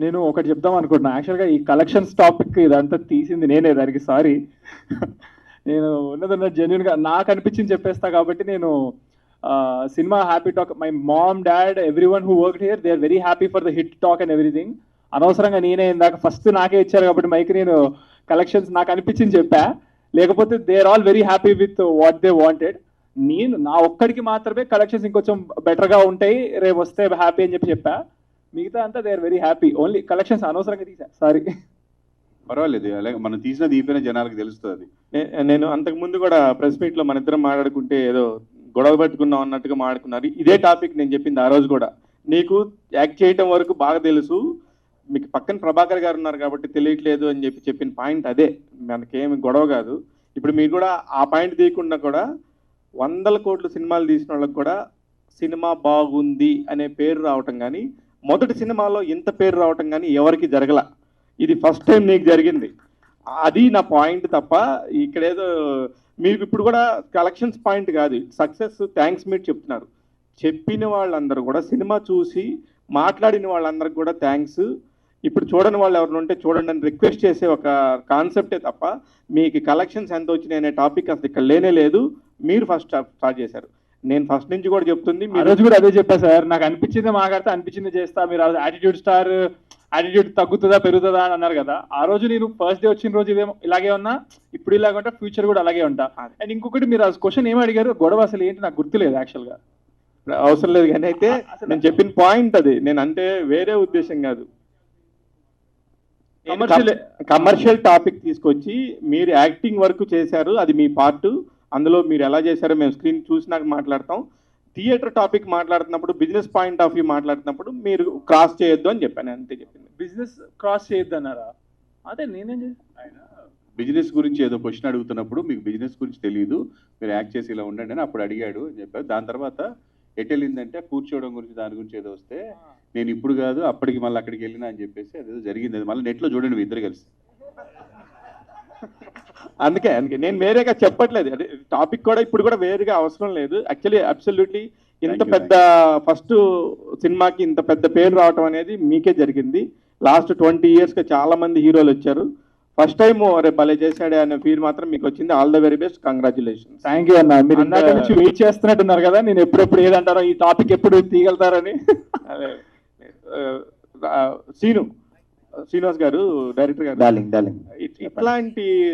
నేను ఒకటి చెప్దాం అనుకుంటున్నా. యాక్చువల్గా ఈ కలెక్షన్స్ టాపిక్ ఇదంతా తీసింది నేనే, దానికి సారీ. నేను ఉన్నదన్న జెన్యున్గా నాకు అనిపించింది చెప్పేస్తా కాబట్టి నేను cinema happy talk, my mom dad everyone who work here they are very happy for the hit talk and everything. అనవసరంగా నేనే ఇందాక ఫస్ట్ నాకే ఇచ్చారు కాబట్టి మైక్, నేను కలెక్షన్స్ నాకు అనిపించింది చెప్పా, లేకపోతే they are all very happy with what they wanted. నేను నా ఒక్కడికి మాత్రమే కలెక్షన్స్ ఇంకొంచెం బెటర్గా ఉంటాయి రేపు వస్తే హ్యాపీ అని చెప్పా. మిగతా అంతా they are very happy. Only collections అనవసరంగా తీసా, సారీ. పర్వాలేదు, అలాగే మనం తీసిన దీపైన జనాలకు తెలుస్తుంది. నేను అంతకు ముందు కూడా ప్రెస్ మీట్ లో మన ఇద్దరం మాట్లాడుకుంటే ఏదో గొడవ పెట్టుకున్నాం అన్నట్టుగా మాట్లాడుకున్నారు. ఇదే టాపిక్ నేను చెప్పింది ఆ రోజు కూడా. నీకు యాక్ట్ చేయటం వరకు బాగా తెలుసు, మీకు పక్కన ప్రభాకర్ గారు ఉన్నారు కాబట్టి తెలియట్లేదు అని చెప్పిన పాయింట్ అదే. మనకేమి గొడవ కాదు. ఇప్పుడు మీరు కూడా ఆ పాయింట్ తీయకుండా కూడా 100 కోట్ల సినిమాలు తీసిన వాళ్ళకి కూడా సినిమా బాగుంది అనే పేరు రావటం కానీ, మొదటి సినిమాలో ఇంత పేరు రావటం కానీ ఎవరికి జరగల. ఇది ఫస్ట్ టైం నీకు జరిగింది. అది నా పాయింట్ తప్ప ఇక్కడేదో మీకు ఇప్పుడు కూడా కలెక్షన్స్ పాయింట్ కాదు, సక్సెస్ థ్యాంక్స్ మీట్ చెప్తున్నారు. చెప్పిన వాళ్ళందరూ కూడా సినిమా చూసి మాట్లాడిన వాళ్ళందరికి కూడా థ్యాంక్స్. ఇప్పుడు చూడని వాళ్ళు ఎవరిని ఉంటే చూడండి అని రిక్వెస్ట్ చేసే ఒక కాన్సెప్టే తప్ప మీకు కలెక్షన్స్ ఎంత వచ్చినాయి అనే టాపిక్ అసలు ఇక్కడ లేనే లేదు. మీరు ఫస్ట్ స్టార్ట్ చేశారు. నేను ఫస్ట్ నుంచి కూడా చెప్తుంది, ఆ రోజు కూడా అదే చెప్పా సార్. నాకు అనిపించింది మాట్లాడితే అనిపించింది చేస్తా. మీరు యాటిట్యూడ్ స్టార్, యాటిట్యూడ్ తగ్గుతుందా పెరుగుతుందా అని అన్నారు కదా. ఆ రోజు నేను ఫస్ట్ డే వచ్చిన రోజు ఇదేమో ఇలాగే ఉన్నా, ఇప్పుడు ఇలాగే ఉంటా, ఫ్యూచర్ కూడా అలాగే ఉంటా. అండ్ ఇంకొకటి, మీరు ఆ క్వశ్చన్ ఏమి అడిగారు, గొడవ అసలు ఏంటి నాకు గుర్తులేదు యాక్చువల్గా. అవసరం లేదు కానీ అయితే నేను చెప్పిన పాయింట్ అది. నేను అంటే వేరే ఉద్దేశం కాదు. కమర్షియల్ టాపిక్ తీసుకొచ్చి మీరు యాక్టింగ్ వర్క్ చేశారు, అది మీ పార్ట్. అందులో మీరు ఎలా చేశారో మేము స్క్రీన్ చూసినాక మాట్లాడతాం. థియేటర్ టాపిక్ మాట్లాడుతున్నప్పుడు, బిజినెస్ పాయింట్ ఆఫ్ వ్యూ మాట్లాడుతున్నప్పుడు మీరు క్రాస్ చేయొద్దు అని చెప్పాను, అంతే చెప్పింది. బిజినెస్ క్రాస్ చేయొద్దు అన్నారా? అదే నేనేం ఆయన బిజినెస్ గురించి ఏదో క్వశ్చన్ అడుగుతున్నప్పుడు మీకు బిజినెస్ గురించి తెలియదు, మీరు యాక్ట్ చేసి ఇలా ఉండండి అని అప్పుడు అడిగాడు అని చెప్పారు. దాని తర్వాత ఎటు వెళ్ళిందంటే కూర్చోవడం గురించి, దాని గురించి ఏదో వస్తే నేను ఇప్పుడు కాదు అప్పటికి మళ్ళీ అక్కడికి వెళ్ళినా అని చెప్పేసి అదేదో జరిగింది. అది మళ్ళీ నెట్లో చూడండి మీ ఇద్దరు కలిసి. అందుకే నేను వేరేగా చెప్పట్లేదు. అదే టాపిక్ కూడా ఇప్పుడు కూడా వేరేగా అవసరం లేదు. యాక్చువల్లీ అబ్సల్యూట్లీ ఇంత పెద్ద ఫస్ట్ సినిమాకి ఇంత పెద్ద పేరు రావటం అనేది మీకే జరిగింది. లాస్ట్ 20 yearsగా చాలా మంది హీరోలు వచ్చారు. ఫస్ట్ టైం రేపు భలే చేశాడే అనే ఫీల్ మాత్రం మీకు వచ్చింది. All the very best, congratulations. Thank you అన్న. మీరు ఇందాక నుంచి వెయిట్ చేస్తున్నట్టున్నారు కదా, నేను ఎప్పుడెప్పుడు ఏదంటారో, ఈ టాపిక్ ఎప్పుడు తీయగలుగుతారని. అదే శ్రీనివాస్ గారు, డైరెక్టర్ గారు, డార్లింగ్ ఇట్లాంటి